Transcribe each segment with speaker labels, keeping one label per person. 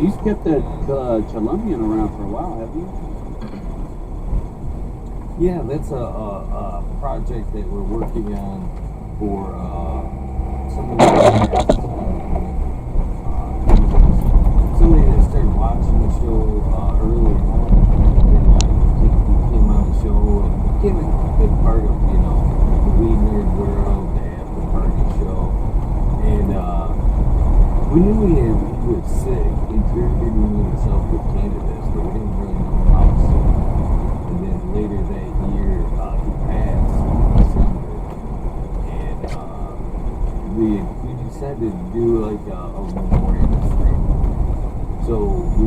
Speaker 1: you've kept that Colombian around for a while, haven't you?
Speaker 2: Yeah, that's a project that we're working on for somebody that started watching the show early on. He came on the show and became a big part of, the Weed Nerd World, the After Party show. And we knew he was sick. He interviewed himself with cannabis, but we didn't really know how sick. And then later that year, he passed in December. And we decided to do like a memorial stream. So we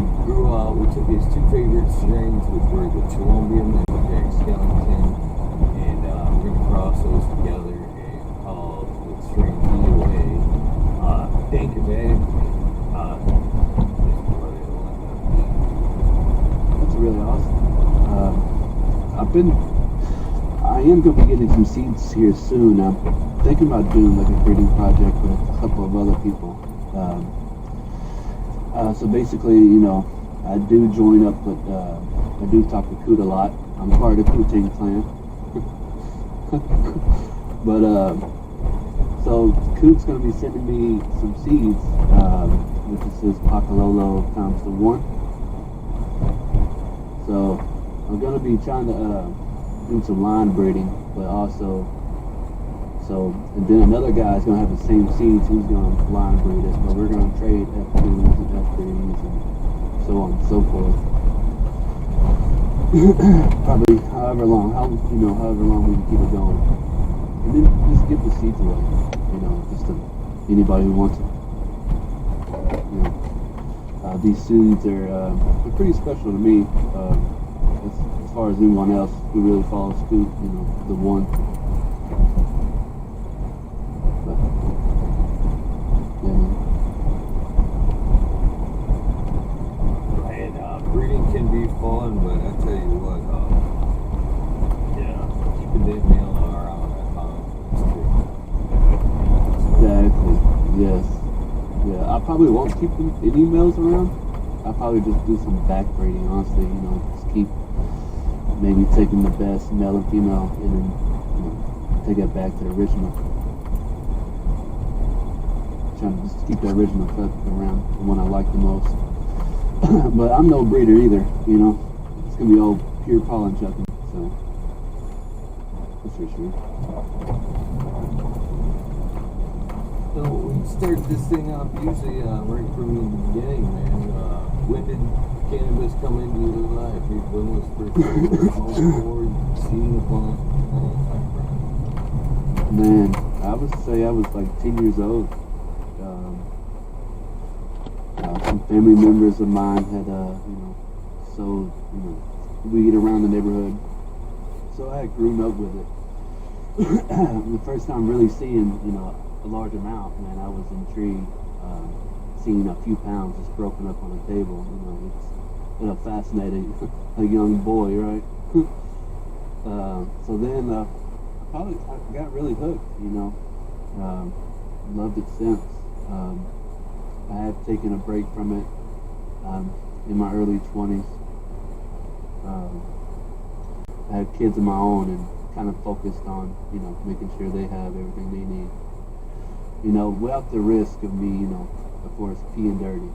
Speaker 2: took his two favorite strains, which were the Colombian and the Jack Skellington, and we're going to cross those together and call the strain DOA Dank Advantage.
Speaker 1: That's really awesome. I am going to be getting some seeds here soon. I'm thinking about doing like a breeding project with a couple of other people. So basically, I do join up with, I do talk to Coot a lot. I'm part of the Coot clan. But, so Coot's going to be sending me some seeds, which is his Pacalolo times the 1. So I'm going to be trying to do some line breeding, but also, and then another guy's going to have the same seeds, he's going to line breed us, but we're going to trade F2s and F3s and so on and so forth. Probably however long we can keep it going. And then just give the seeds away, just to anybody who wants them. These seeds are they're pretty special to me. As far as anyone else who really follows Scoot, the 1. But,
Speaker 2: yeah, man. Breeding can be fun, but I tell you what, keeping that mail around that farm is
Speaker 1: exactly. Yes. Yeah. I probably won't keep any males around. I'll probably just do some back breeding, honestly. Just keep maybe taking the best male and female and then take it back to the original. Trying to just keep the original cut around, the one I like the most. But I'm no breeder either, It's gonna be all pure pollen chucking, so that's for sure.
Speaker 2: So we start this thing up usually right from the beginning, man. When did cannabis come into your life? When was the first time you smoking, seeing the plant?
Speaker 1: Man, I would say I was like 10 years old. Some family members of mine had, sold, weed around the neighborhood. So I had grown up with it. The first time really seeing, a large amount, man, I was intrigued. Seeing a few pounds just broken up on the table, it's fascinating. A young boy, right? So then I got really hooked, loved it since. I had taken a break from it in my early 20s. I had kids of my own and kind of focused on, making sure they have everything they need. Without the risk of me, of course, peeing dirty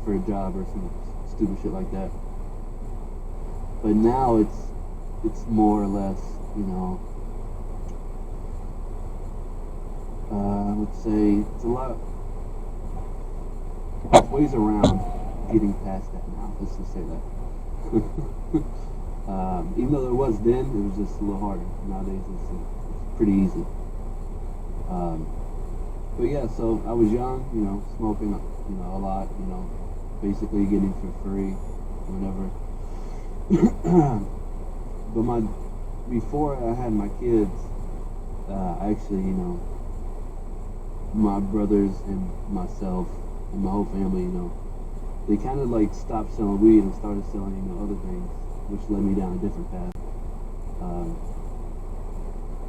Speaker 1: for a job or some stupid shit like that. But now it's more or less, I would say it's a lot. There's ways around getting past that now. Let's just say that. Even though there was then, it was just a little harder. Nowadays, it's pretty easy. But yeah, so I was young, smoking, a lot, basically getting for free, whatever. But before I had my kids, actually, my brothers and myself and my whole family, they kind of like stopped selling weed and started selling, other things, which led me down a different path.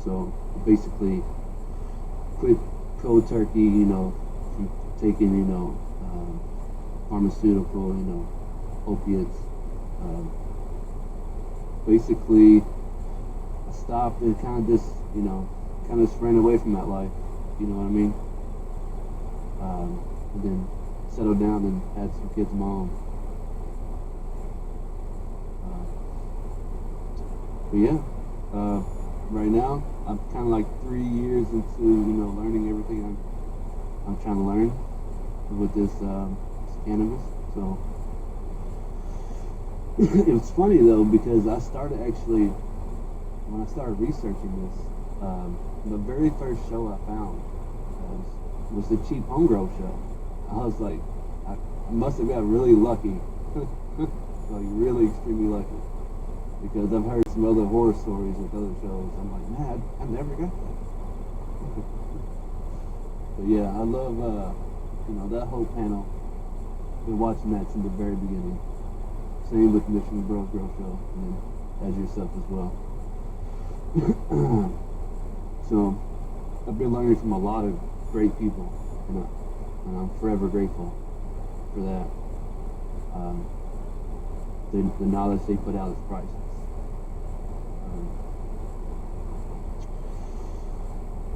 Speaker 1: So basically, quit cold turkey, from taking, pharmaceutical, opiates. Basically, I stopped and kind of just, kind of just ran away from that life. You know what I mean? And then settled down and had some kids of my own. But yeah, right now I'm kind of like 3 years into learning everything I'm trying to learn with this cannabis. So it was funny though, because I started actually when I started researching this. The very first show I found was the Cheap Homegrown show. I was like, I must have got really lucky, like really extremely lucky, because I've heard some other horror stories with other shows. I'm like, man, I never got that. But yeah, I love that whole panel. Been watching that since the very beginning. Same with Mission Bros Grow Show, and as yourself as well. So I've been learning from a lot of great people, and I'm forever grateful for that. The knowledge they put out is priceless.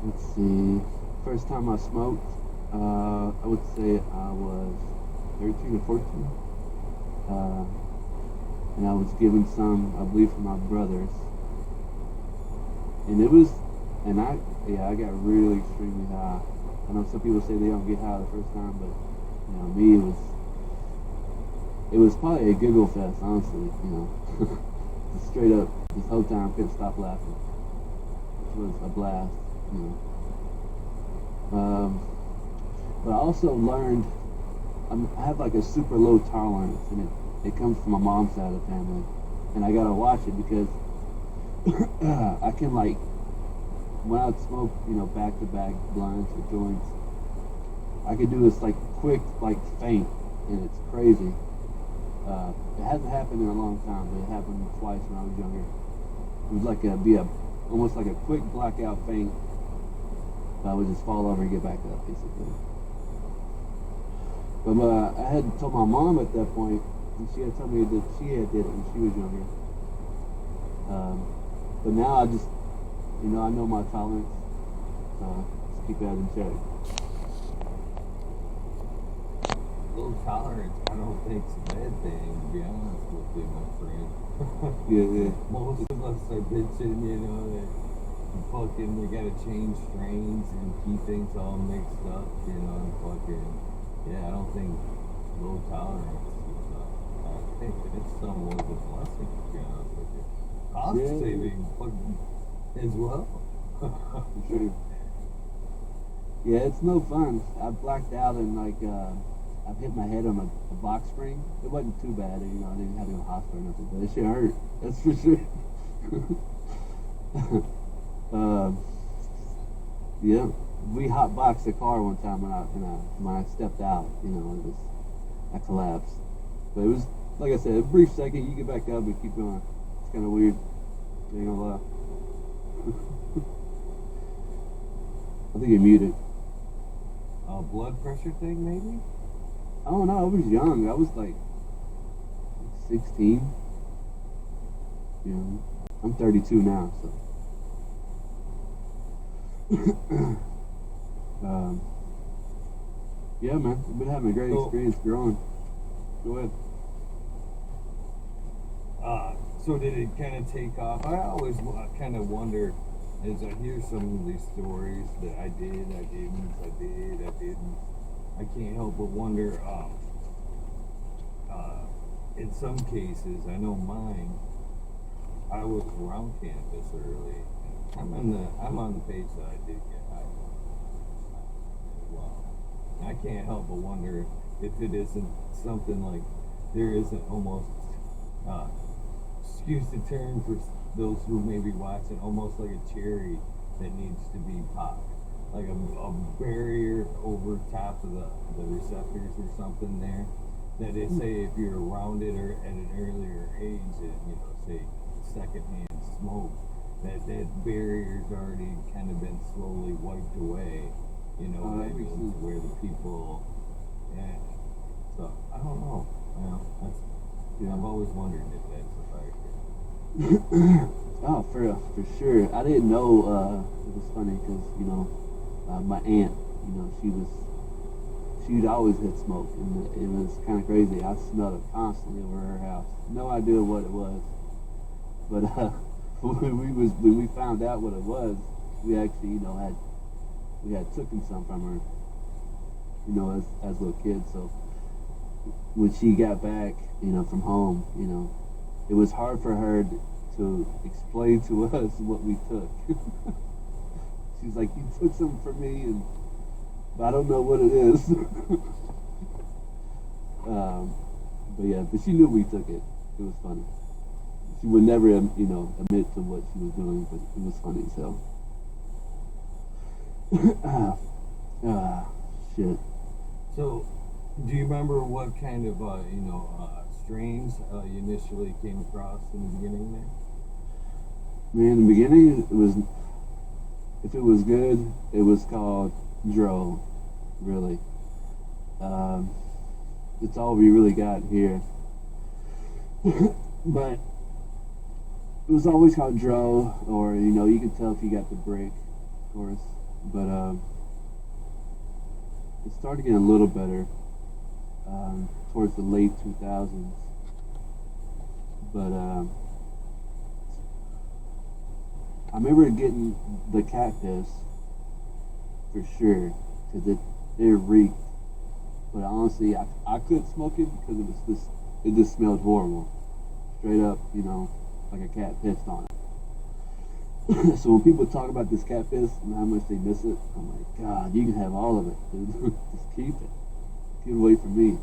Speaker 1: Let's see. First time I smoked, I would say I was 13 or 14. And I was given some, I believe, from my brothers. And I got really extremely high. I know some people say they don't get high the first time, but me, it was probably a giggle fest, honestly. Just straight up, this whole time couldn't stop laughing, which was a blast. But I also learned I have like a super low tolerance, and it comes from my mom's side of the family, and I gotta watch it because I can when I smoke, back-to-back blunts or joints, I could do this quick faint, and it's crazy. It hasn't happened in a long time, but it happened twice when I was younger. It was almost like a quick blackout faint. I would just fall over and get back up, basically. But I had told my mom at that point, and she had told me that she had did it when she was younger. But now I just, I know my tolerance. Just keep that in check.
Speaker 2: Low tolerance, I don't think it's a bad thing, to be honest with you, my friend.
Speaker 1: Yeah.
Speaker 2: Most of us are bitching, that they gotta change strains and keep things all mixed up, and I don't think low tolerance is, I think it's somewhat of a blessing, to be honest with you. Cost saving as well.
Speaker 1: For sure. Yeah, it's no fun. I blacked out and I've hit my head on a box spring. It wasn't too bad, I didn't have to go to the hospital or nothing, but it shit hurt. That's for sure. Yeah, we hotboxed the car one time when I stepped out. I collapsed. But it was, like I said, a brief second. You get back up and keep going. It's kind of weird. Ain't gonna lie. I think you're muted.
Speaker 2: Blood pressure thing, maybe?
Speaker 1: I don't know. I was young. I was 16. I'm 32 now, so. Yeah, man. I've been having a great experience growing. Go ahead.
Speaker 2: So did it kind of take off? I always kind of wonder, as I hear some of these stories that I didn't. I can't help but wonder, in some cases, I know mine, I was around campus early. I'm on the page that I did get high as well. I can't help but wonder if it isn't something like there isn't almost, excuse the term for those who may be watching, almost like a cherry that needs to be popped. Like a barrier over top of the receptors or something there. That they say if you're around it or at an earlier age, and say secondhand smoke, that barrier's already kind of been slowly wiped away. Maybe where the people, stuff. I don't know. That's,
Speaker 1: Yeah.
Speaker 2: I've always wondered if that's a factor.
Speaker 1: Oh, for sure. I didn't know. It was funny because my aunt, she'd always hit smoke, and it was kind of crazy. I smelled it constantly over her house. No idea what it was, but when we found out what it was, we actually had taken some from her, as little kids. So when she got back, from home, it was hard for her to explain to us what we took. She's like, "You took something from me, but I don't know what it is." But she knew we took it. It was funny. She would never, admit to what she was doing, but it was funny. So, shit.
Speaker 2: So, do you remember what kind of strains you initially came across in the beginning there?
Speaker 1: Man, in the beginning, if it was good, it was called Dro, really. It's all we really got here. But it was always called Dro, or, you can tell if you got the break, of course. But it started getting a little better towards the late 2000s. But I remember getting the cactus for sure, because it reeked. But honestly, I couldn't smoke it because it just smelled horrible. Straight up, like a cat pissed on it. So when people talk about this cat piss and how much they miss it, I'm like, God, you can have all of it, dude. Just keep it. Keep it away from me.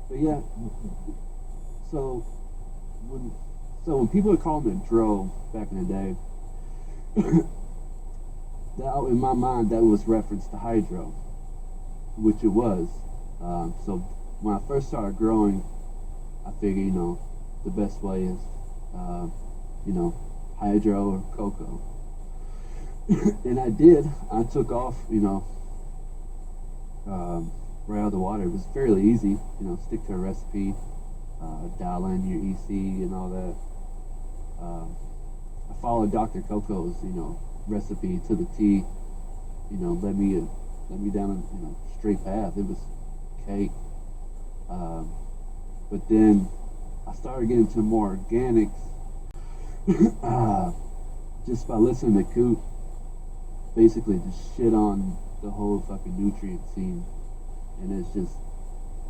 Speaker 1: But yeah, so when people were calling it Dro back in the day, that in my mind that was reference to hydro, which it was. So when I first started growing, I figured the best way is hydro or cocoa, and I did. I took off right out of the water. It was fairly easy, stick to a recipe, dial in your EC and all that. I followed Dr. Coco's, recipe to the T. Led me down a straight path. It was cake. But then I started getting to more organics, just by listening to Coop basically just shit on the whole fucking nutrient scene. And it's just,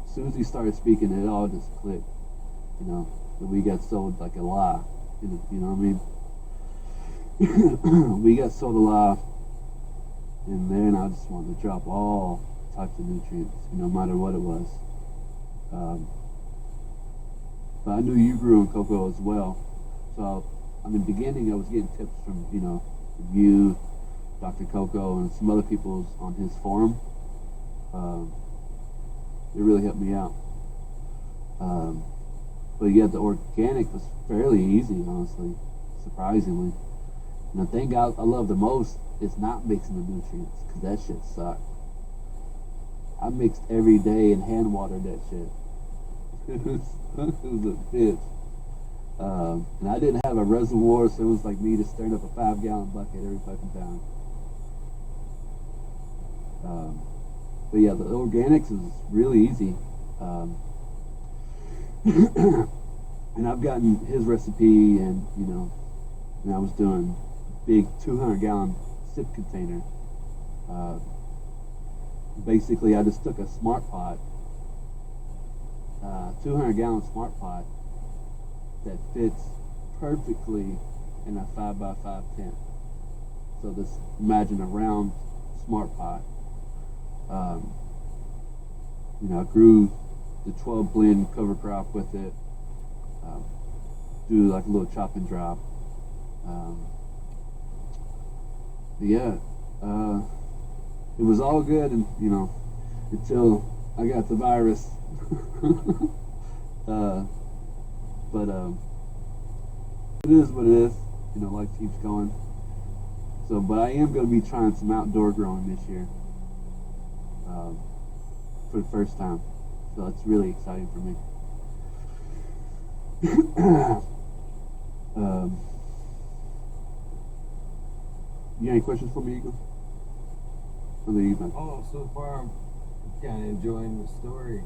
Speaker 1: as soon as he started speaking, it all just clicked. That we got sold like a lie. You know what I mean? We got sold a lie, and then I just wanted to drop all types of nutrients, no matter what it was. But I knew you grew in cocoa as well, so in the beginning I was getting tips from you, Dr. Coco, and some other people on his forum. It really helped me out. But yeah, the organic was fairly easy, honestly, surprisingly. And the thing I love the most is not mixing the nutrients, because that shit sucked. I mixed every day and hand watered that shit. It was a bitch. And I didn't have a reservoir, so it was like me just stirring up a 5-gallon bucket every fucking time. But yeah, the organics is really easy. And I've gotten his recipe, and I was doing big 200-gallon sip container. Basically, I just took a smart pot, 200-gallon smart pot that fits perfectly in a 5x5 tent. So just imagine a round smart pot. I grew the 12 blend cover crop with it. Do like a little chop and drop. But yeah, it was all good, and until I got the virus. But it is what it is. Life keeps going. So, but I am going to be trying some outdoor growing this year. for the first time. So it's really exciting for me. You got any questions for me, Eagle?
Speaker 2: Oh, so far I'm kind of enjoying the story.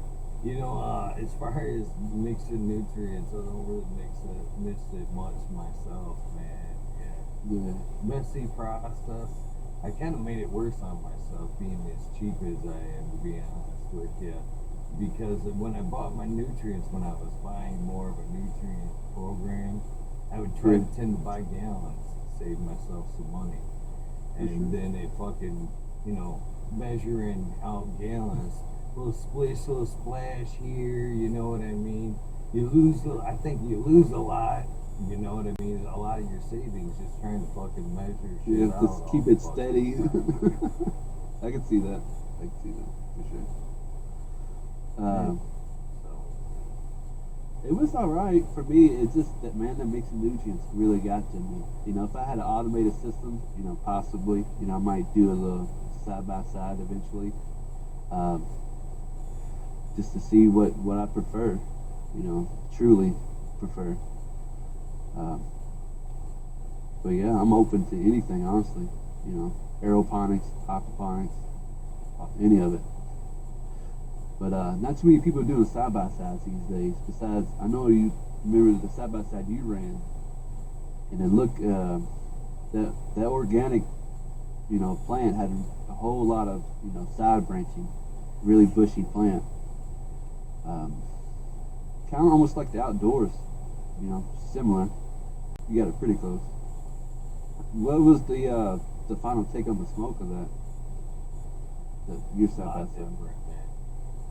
Speaker 2: As far as mixing nutrients, I don't really mix it much myself, man.
Speaker 1: Yeah.
Speaker 2: Messy process. I kind of made it worse on myself being as cheap as I am, to be honest with you. Because when I bought my nutrients, when I was buying more of a nutrient program, I would try to tend to buy gallons to save myself some money. And then it fucking, measuring out gallons, little splish, little splash here, you know what I mean? I think you lose a lot, you know what I mean? A lot of your savings just trying to fucking measure shit out.
Speaker 1: Just keep it steady. I can see that. For sure. It was alright for me. It's just that, man, the mixing nutrients really got to me. If I had an automated system, possibly, I might do a little side by side eventually, just to see what I prefer, truly prefer. But yeah, I'm open to anything, honestly. Aeroponics, aquaponics, any of it. But not too many people are doing side by sides these days. Besides, I know you remember the side by side you ran, and then look, that organic, plant had a whole lot of side branching, really bushy plant. Kind of almost like the outdoors, similar. You got it pretty close. What was the final take on the smoke of that? Your side by side.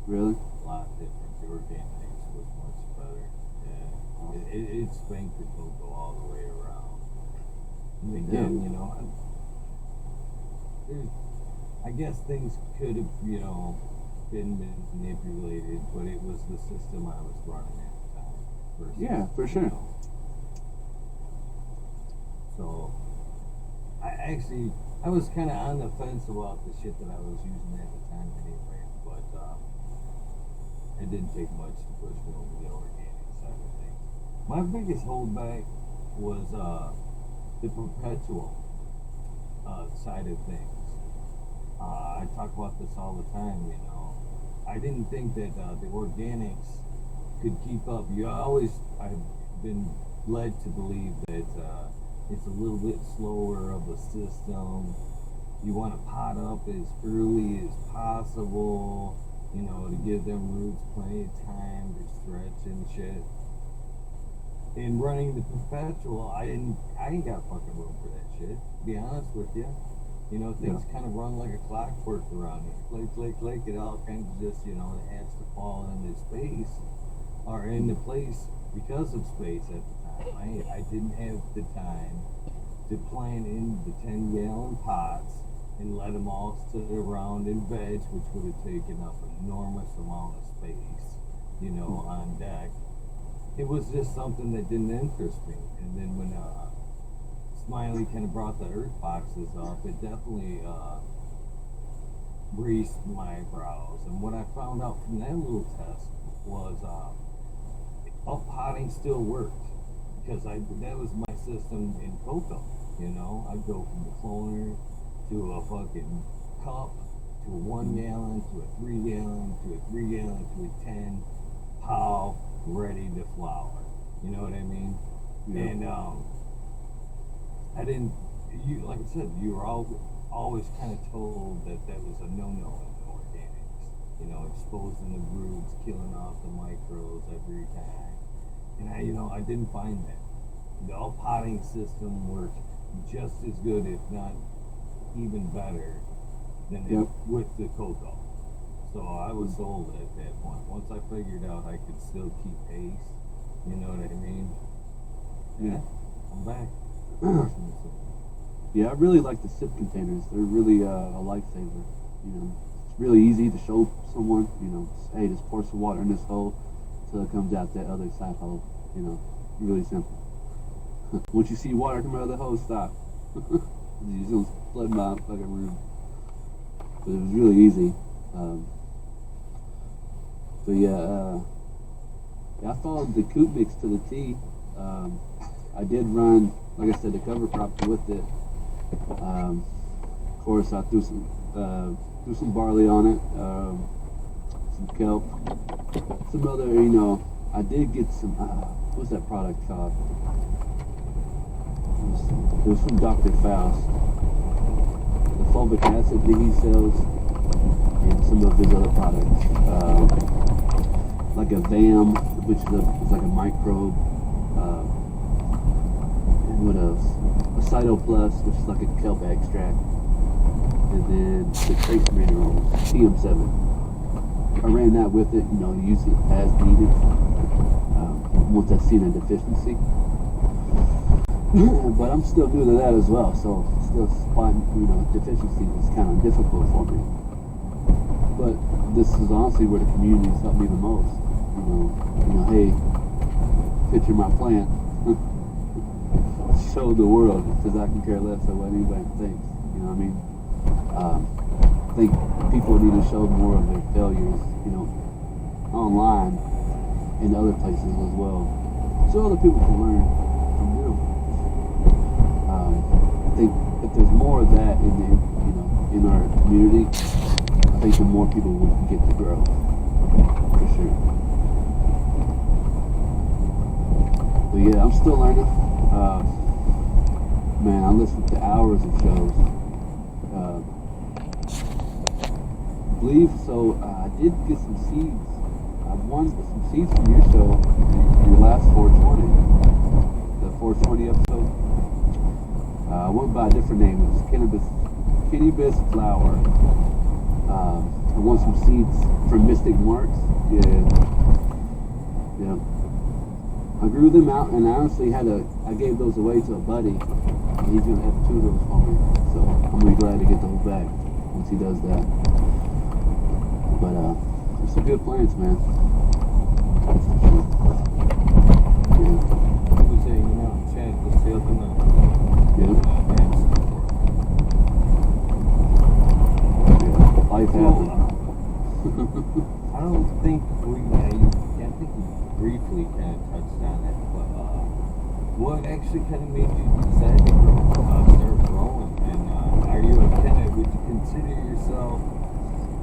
Speaker 1: Really?
Speaker 2: A lot different. The organics was much better. Yeah. Awesome. It spanked the cocoa all the way around. And again, I guess things could have, been manipulated, but it was the system I was running at the time.
Speaker 1: Yeah, for sure.
Speaker 2: So, I was kind of on the fence about the shit that I was using at the time anyway, but it didn't take much to push me over the organic side of things. My biggest holdback was the perpetual side of things. I talk about this all the time, I didn't think that the organics could keep up. I've been led to believe that it's a little bit slower of a system. You want to pot up as early as possible, to give them roots plenty of time to stretch and shit. In running the perpetual, I ain't got fucking room for that shit, to be honest with you. Things kind of run like a clockwork around here. Click, it all kind of just, it has to fall into space, or into place because of space at the time. I didn't have the time to plant in the 10-gallon pots and let them all sit around and veg, which would have taken up an enormous amount of space, on deck. It was just something that didn't interest me. And then when Smiley kind of brought the earth boxes up, it definitely greased my brows. And what I found out from that little test was potting still worked, because that was my system in cocoa. I'd go from the cloner to a fucking cup to a 1 gallon to a 3 gallon to a 3 gallon to a 10 pow ready to flower. You know what I mean? Yeah. And I didn't. Like I said, you were always kind of told that was a no-no in the organics. Exposing the roots, killing off the microbes every time. And I didn't find that. The all potting system worked just as good, if not even better, than with the cocoa. So I was sold at that point. Once I figured out I could still keep pace, you know what I mean? Yeah, I'm back.
Speaker 1: Yeah, I really like the sip containers. They're really a lifesaver. It's really easy to show someone, hey, just pour some water in this hole till it comes out that other side hole. Really simple. Once you see water come out of the hole, stop. You just gonna flood my fucking room. But it was really easy. But yeah, I followed the Coop mix to the T. I did run, like I said, the cover crops with it. Of course, I threw some barley on it, some kelp, some other, I did get some, what's that product called? It was from Dr. Faust. The fulvic acid that he sells, and some of his other products. Like a VAM, which is like a microbe. And what else? A Cytoplus, which is like a kelp extract. And then the trace minerals, TM7. I ran that with it, use it as needed. Once I've seen a deficiency. But I'm still new to that as well, so still spotting, deficiencies is kind of difficult for me. But this is honestly where the community has helped me the most. Hey, picture my plant. Show the world, because I can care less of what anybody thinks. You know what I mean? I think people need to show more of their failures, online and other places as well, so other people can learn from them. I think if there's more of that in our community, I think the more people will get to grow, for sure. But yeah, I'm still learning. Man, I listened to hours of shows. I believe so. I did get some seeds. I won some seeds from your show, your last 420, the 420 episode. I went by a different name. It was cannabis flower. I won some seeds from Mystic Marks. Yeah. I grew them out, and I honestly I gave those away to a buddy, and he's gonna have 2 of those for me. So I'm really glad to get those back once he does that. But they're some good plants, man. That's for sure. Yeah.
Speaker 2: I was saying, Chad was helping them.
Speaker 1: Yeah. Life happens.
Speaker 2: I don't think I think you briefly kind of touched on it, but what actually kind of made you decide to start growing? And would you consider yourself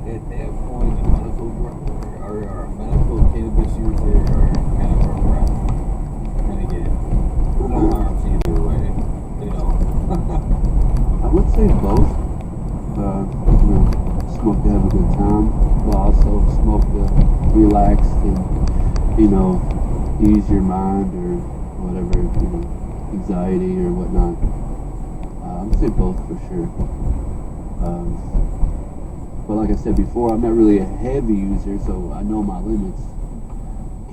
Speaker 2: at that point a medical grower or a medical cannabis user, or kind of a rep? Kind of get no harms either way,
Speaker 1: I would say both. Smoke to have a good time, but also smoke to relax and, ease your mind or whatever, anxiety or whatnot. I would say both for sure. But like I said before, I'm not really a heavy user, so I know my limits.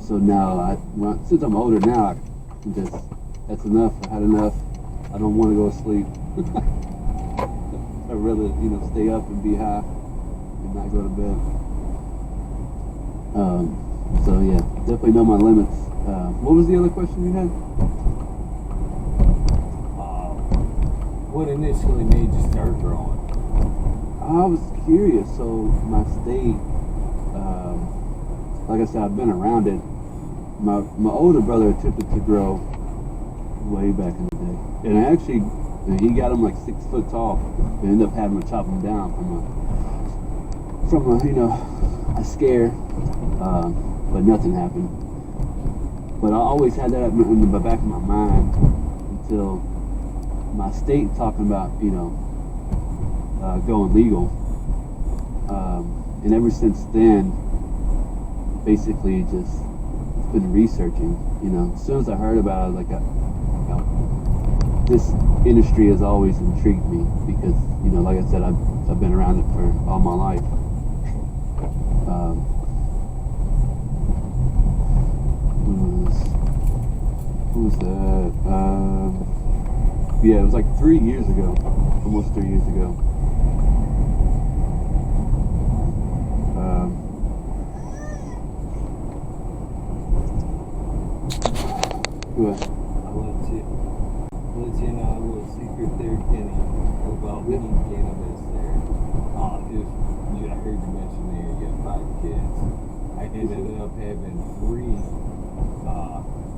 Speaker 1: So now, since I'm older now, I can just, that's enough. I had enough. I don't want to go to sleep. I'd rather, stay up and be high and not go to bed. So yeah, definitely know my limits. What was the other question you had?
Speaker 2: What initially made you start growing?
Speaker 1: I was curious. So my state, like I said, I've been around it. My older brother attempted to grow way back in the day, and he got him like 6 foot tall. And ended up having to chop him down from a scare, but nothing happened. But I always had that in the back of my mind until my state talking about going legal, and ever since then, basically just been researching. As soon as I heard about it, this industry has always intrigued me because, like I said, I've been around it for all my life. Who was that? Yeah, it was like 3 years ago, almost 3 years ago. What?
Speaker 2: I'll let you know a little secret there, Kenny, about weed cannabis there. I heard you mention there you got 5 kids. I I ended up having 3.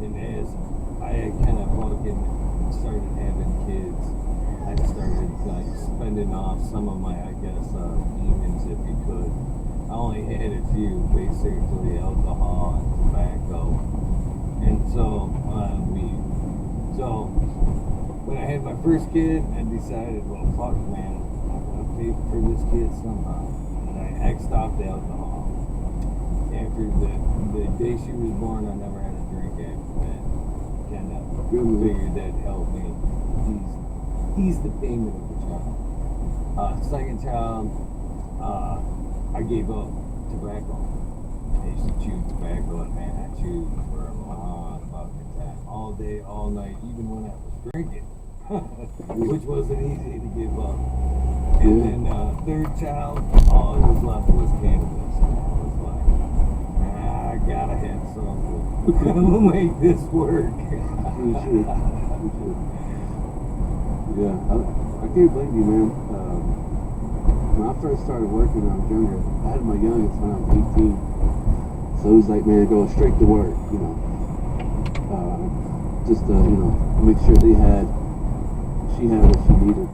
Speaker 2: And as I kind of fucking started having kids, I started like spending off some of my, I guess, demons, if you could. I only had a few, basically alcohol and tobacco, and so weed. So when I had my first kid, I decided, well, fuck, man, I'm gonna pay for this kid somehow, and I X'd off the alcohol. After the day she was born, I never had a drink after that. Kind of figured that'd help me ease the payment of the child. Second child, I gave up tobacco. I used to chew tobacco, and man, I chewed for a long fucking time. All day, all night, even when I was drinking, which wasn't easy to give up. And then third child, all that was left was cannabis. And I was like, I gotta have something to make this work.
Speaker 1: Yeah, I can't blame you, man. When I first started working when I was younger, I had my youngest when I was 18. So it was like, man, go straight to work, you know. Just to, you know, make sure she had what she needed.